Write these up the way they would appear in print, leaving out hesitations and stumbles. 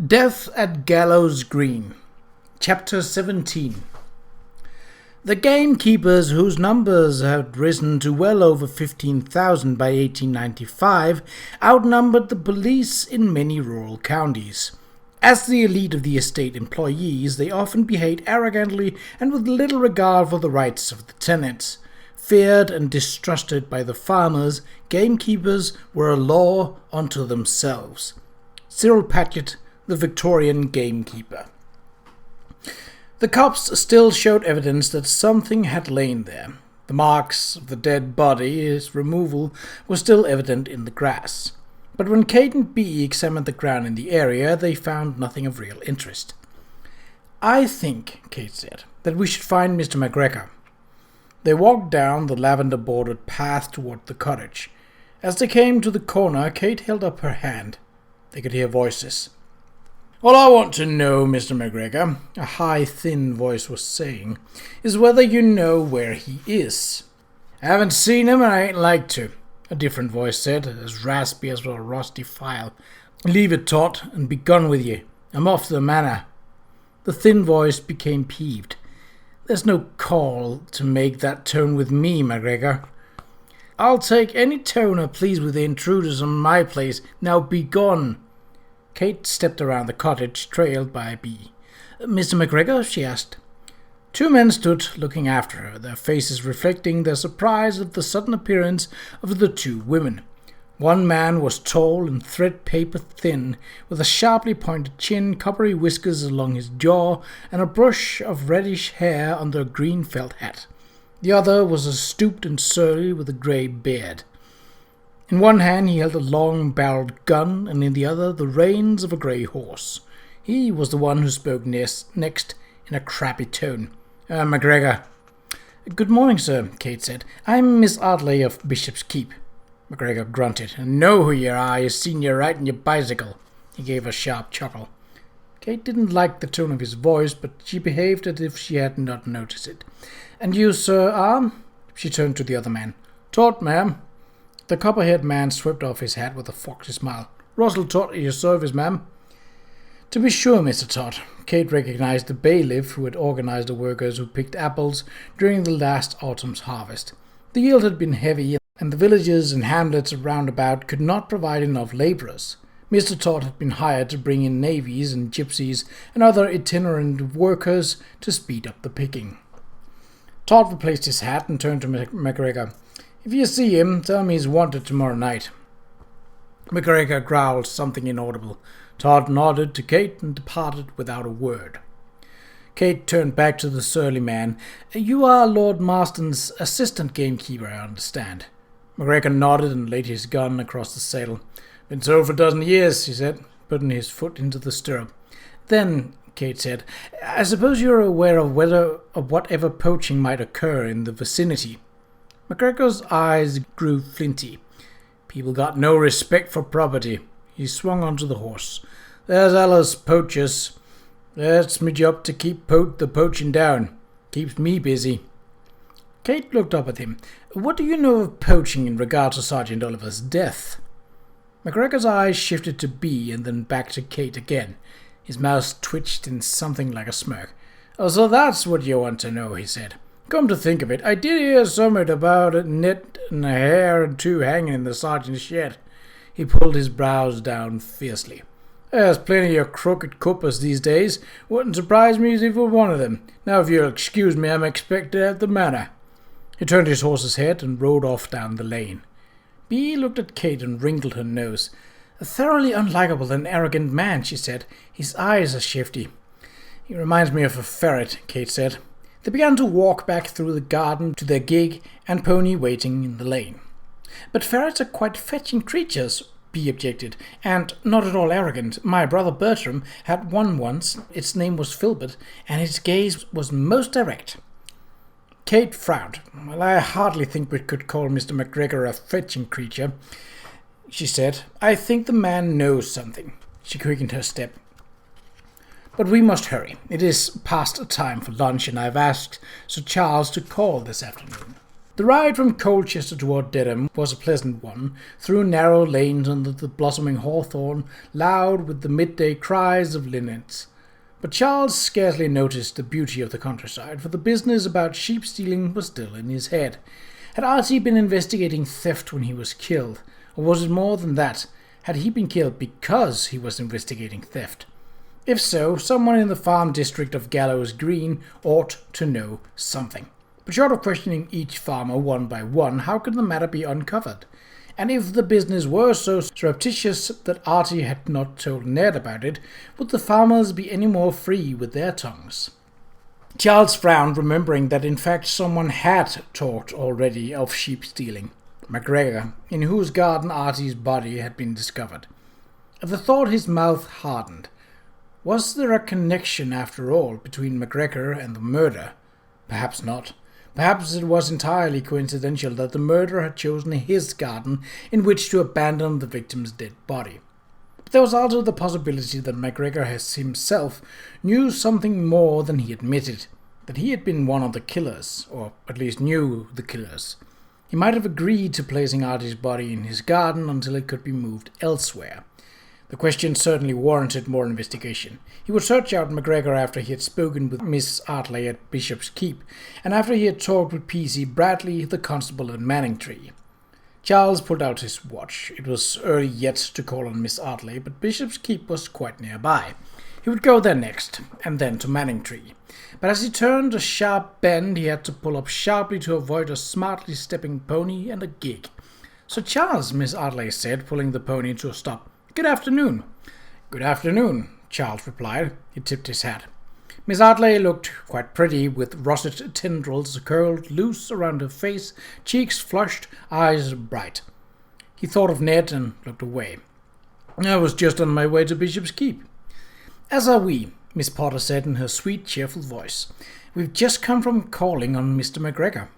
Death at Gallows Green. Chapter 17. The gamekeepers, whose numbers had risen to well over 15,000 by 1895, outnumbered the police in many rural counties. As the elite of the estate employees, they often behaved arrogantly and with little regard for the rights of the tenants. Feared and distrusted by the farmers, gamekeepers were a law unto themselves. Cyril Paget, the Victorian gamekeeper. The cops still showed evidence that something had lain there. The marks of the dead body, its removal, were still evident in the grass. But when Kate and Bee examined the ground in the area, they found nothing of real interest. "I think," Kate said, "that we should find Mr. McGregor." They walked down the lavender-bordered path toward the cottage. As they came to the corner, Kate held up her hand. They could hear voices. "All I want to know, Mr. McGregor," a high, thin voice was saying, "is whether you know where he is." "I haven't seen him and I ain't like to," a different voice said, as raspy as a rusty file. "Leave it, Tot, and be gone with ye. I'm off to the manor." The thin voice became peeved. "There's no call to make that tone with me, McGregor." "I'll take any tone I please with the intruders on my place. Now be gone." Kate stepped around the cottage, trailed by Bee. "Mr. McGregor?" she asked. Two men stood looking after her, their faces reflecting their surprise at the sudden appearance of the two women. One man was tall and thread-paper thin, with a sharply pointed chin, coppery whiskers along his jaw, and a brush of reddish hair under a green felt hat. The other was stooped and surly, with a grey beard. In one hand he held a long-barreled gun, and in the other the reins of a grey horse. He was the one who spoke next in a crabby tone. "McGregor." "Good morning, sir," Kate said. "I'm Miss Ardley of Bishop's Keep." McGregor grunted. "I know who you are. I've seen you riding your bicycle." He gave a sharp chuckle. Kate didn't like the tone of his voice, but she behaved as if she had not noticed it. "And you, sir, are?" She turned to the other man. "Tot, ma'am." The copper-haired man swept off his hat with a foxy smile. "Russell Tot at your service, ma'am." "To be sure, Mr. Tot." Kate recognized the bailiff who had organized the workers who picked apples during the last autumn's harvest. The yield had been heavy, and the villages and hamlets around about could not provide enough laborers. Mr. Tot had been hired to bring in navvies and gypsies and other itinerant workers to speed up the picking. Tot replaced his hat and turned to McGregor. "If you see him, tell me he's wanted tomorrow night." McGregor growled something inaudible. Todd nodded to Kate and departed without a word. Kate turned back to the surly man. "You are Lord Marston's assistant gamekeeper, I understand." McGregor nodded and laid his gun across the saddle. "Been so for a dozen years," he said, putting his foot into the stirrup. "Then," Kate said, "I suppose you're aware of whatever poaching might occur in the vicinity." McGregor's eyes grew flinty. "People got no respect for property." He swung onto the horse. "There's allus poachers. That's me job to keep the poaching down. Keeps me busy." Kate looked up at him. "What do you know of poaching in regard to Sergeant Oliver's death?" McGregor's eyes shifted to Bee and then back to Kate again. His mouth twitched in something like a smirk. "Oh, so that's what you want to know," he said. "Come to think of it, I did hear somewhat about a net and a hare and two hanging in the sergeant's shed." He pulled his brows down fiercely. "There's plenty of crooked coppers these days. Wouldn't surprise me if he were one of them. Now, if you'll excuse me, I'm expected at the manor." He turned his horse's head and rode off down the lane. Bee looked at Kate and wrinkled her nose. "A thoroughly unlikable and arrogant man," she said. "His eyes are shifty." "He reminds me of a ferret," Kate said. They began to walk back through the garden to their gig and pony waiting in the lane. "But ferrets are quite fetching creatures," Bee objected, "and not at all arrogant. My brother Bertram had one once. Its name was Filbert, and its gaze was most direct." Kate frowned. "Well, I hardly think we could call Mr. McGregor a fetching creature," she said. "I think the man knows something." She quickened her step. "But we must hurry. It is past time for lunch, and I've asked Sir Charles to call this afternoon." The ride from Colchester toward Dedham was a pleasant one, through narrow lanes under the blossoming hawthorn, loud with the midday cries of linnets. But Charles scarcely noticed the beauty of the countryside, for the business about sheep-stealing was still in his head. Had Archie been investigating theft when he was killed? Or was it more than that? Had he been killed because he was investigating theft? If so, someone in the farm district of Gallows Green ought to know something. But short of questioning each farmer one by one, how could the matter be uncovered? And if the business were so surreptitious that Archie had not told Ned about it, would the farmers be any more free with their tongues? Charles frowned, remembering that in fact someone had talked already of sheep stealing. MacGregor, in whose garden Archie's body had been discovered. At the thought his mouth hardened. Was there a connection, after all, between MacGregor and the murder? Perhaps not. Perhaps it was entirely coincidental that the murderer had chosen his garden in which to abandon the victim's dead body. But there was also the possibility that MacGregor himself knew something more than he admitted, that he had been one of the killers, or at least knew the killers. He might have agreed to placing Archie's body in his garden until it could be moved elsewhere. The question certainly warranted more investigation. He would search out MacGregor after he had spoken with Miss Artley at Bishop's Keep, and after he had talked with P.C. Bradley, the constable at Manningtree. Charles pulled out his watch. It was early yet to call on Miss Artley, but Bishop's Keep was quite nearby. He would go there next, and then to Manningtree. But as he turned a sharp bend, he had to pull up sharply to avoid a smartly stepping pony and a gig. "Sir Charles," Miss Artley said, pulling the pony to a stop. "Good afternoon." "Good afternoon," Charles replied. He tipped his hat. Miss Artley looked quite pretty, with russet tendrils curled loose around her face, cheeks flushed, eyes bright. He thought of Ned and looked away. "I was just on my way to Bishop's Keep." "As are we," Miss Potter said in her sweet, cheerful voice. "We've just come from calling on Mr. MacGregor."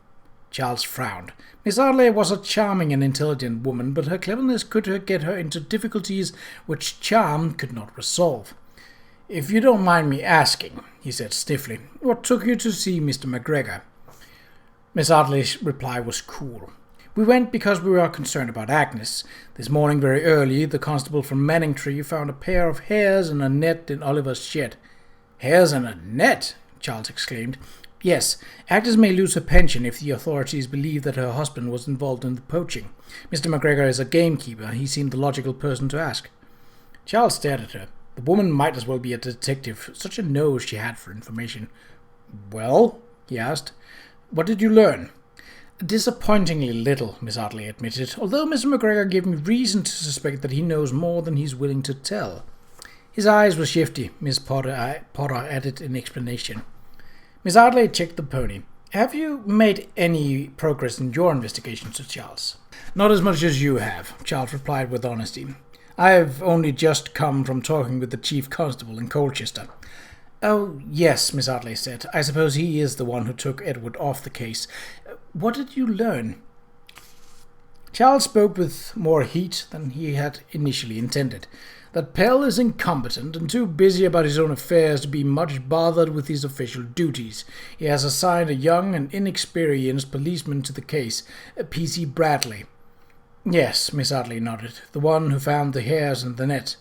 Charles frowned. Miss Artley was a charming and intelligent woman, but her cleverness could get her into difficulties which charm could not resolve. "If you don't mind me asking," he said stiffly, "what took you to see Mr. MacGregor?" Miss Artley's reply was cool. "We went because we were concerned about Agnes. This morning very early, the constable from Manningtree found a pair of hares and a net in Oliver's shed." "Hares and a net?" Charles exclaimed. "Yes, Agnes may lose her pension if the authorities believe that her husband was involved in the poaching. Mr. MacGregor is a gamekeeper. He seemed the logical person to ask." Charles stared at her. The woman might as well be a detective. Such a nose she had for information. "Well?" he asked. "What did you learn?" "Disappointingly little," Miss Artley admitted, although Mr. MacGregor gave me reason to suspect that he knows more than he's willing to tell. "His eyes were shifty," Miss Potter added in explanation. Miss Artley checked the pony. "Have you made any progress in your investigation, Sir Charles?" "Not as much as you have," Charles replied with honesty. "I've only just come from talking with the chief constable in Colchester." "Oh, yes," Miss Artley said. "I suppose he is the one who took Edward off the case. What did you learn?" Charles spoke with more heat than he had initially intended. That Pell is incompetent and too busy about his own affairs to be much bothered with his official duties. He has assigned a young and inexperienced policeman to the case, P.C. Bradley. "Yes," Miss Artley nodded, "the one who found the hares and the net.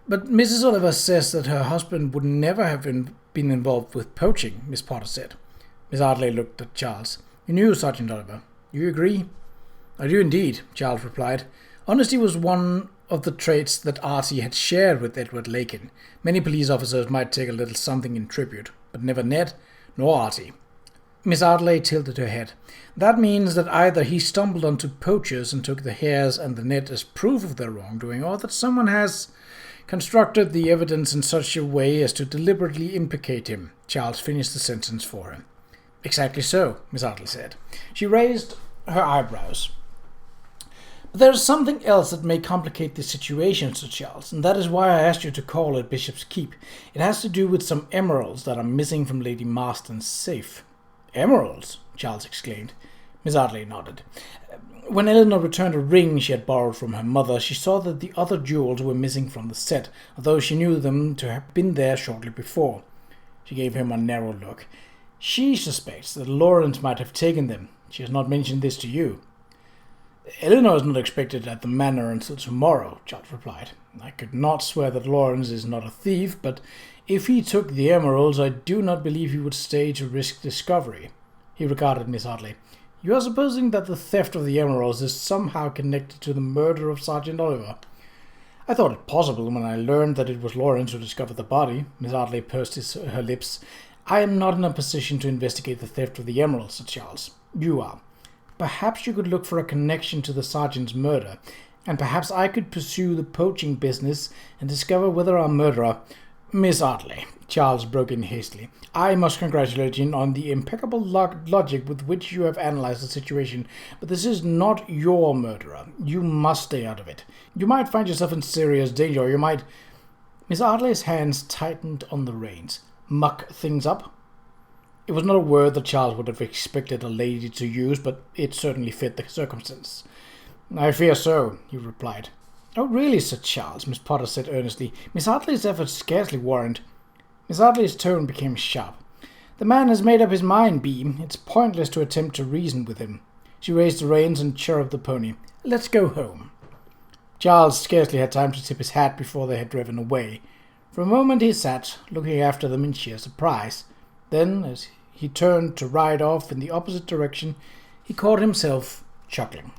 But Mrs. Oliver says that her husband would never have been involved with poaching," Miss Potter said. Miss Artley looked at Charles. "You knew Sergeant Oliver. Do you agree?" "I do indeed," Charles replied. Honesty was one of the traits that Archie had shared with Edward Lakin. Many police officers might take a little something in tribute, but never Ned, nor Archie. Miss Artley tilted her head. "That means that either he stumbled onto poachers and took the hares and the net as proof of their wrongdoing, or that someone has constructed the evidence in such a way as to deliberately implicate him." Charles finished the sentence for her. "Exactly so," Miss Artley said. She raised her eyebrows. "But there is something else that may complicate the situation, Sir Charles, and that is why I asked you to call at Bishop's Keep. It has to do with some emeralds that are missing from Lady Marston's safe." "Emeralds?" Charles exclaimed. Miss Artley nodded. "When Eleanor returned a ring she had borrowed from her mother, she saw that the other jewels were missing from the set, although she knew them to have been there shortly before." She gave him a narrow look. "She suspects that Lawrence might have taken them. She has not mentioned this to you." "Eleanor is not expected at the manor until tomorrow," Charles replied. "I could not swear that Lawrence is not a thief, but if he took the emeralds, I do not believe he would stay to risk discovery." He regarded Miss Hartley. "You are supposing that the theft of the emeralds is somehow connected to the murder of Sergeant Oliver?" "I thought it possible when I learned that it was Lawrence who discovered the body." Miss Hartley pursed her lips. "I am not in a position to investigate the theft of the emeralds," said Charles. "You are. Perhaps you could look for a connection to the sergeant's murder, and perhaps I could pursue the poaching business and discover whether our murderer—" "Miss Hartley," Charles broke in hastily, "I must congratulate you on the impeccable logic with which you have analyzed the situation, but this is not your murderer. You must stay out of it. You might find yourself in serious danger, or you might—" Miss Hartley's hands tightened on the reins. "Muck things up?" It was not a word that Charles would have expected a lady to use, but it certainly fit the circumstances. "I fear so," he replied. "Oh, really," said Charles. Miss Potter said earnestly. "Miss Hartley's efforts scarcely warrant—" Miss Hartley's tone became sharp. "The man has made up his mind, Bee. It's pointless to attempt to reason with him." She raised the reins and chirruped the pony. "Let's go home." Charles scarcely had time to tip his hat before they had driven away. For a moment he sat, looking after them in sheer surprise. Then, as he turned to ride off in the opposite direction, he caught himself chuckling.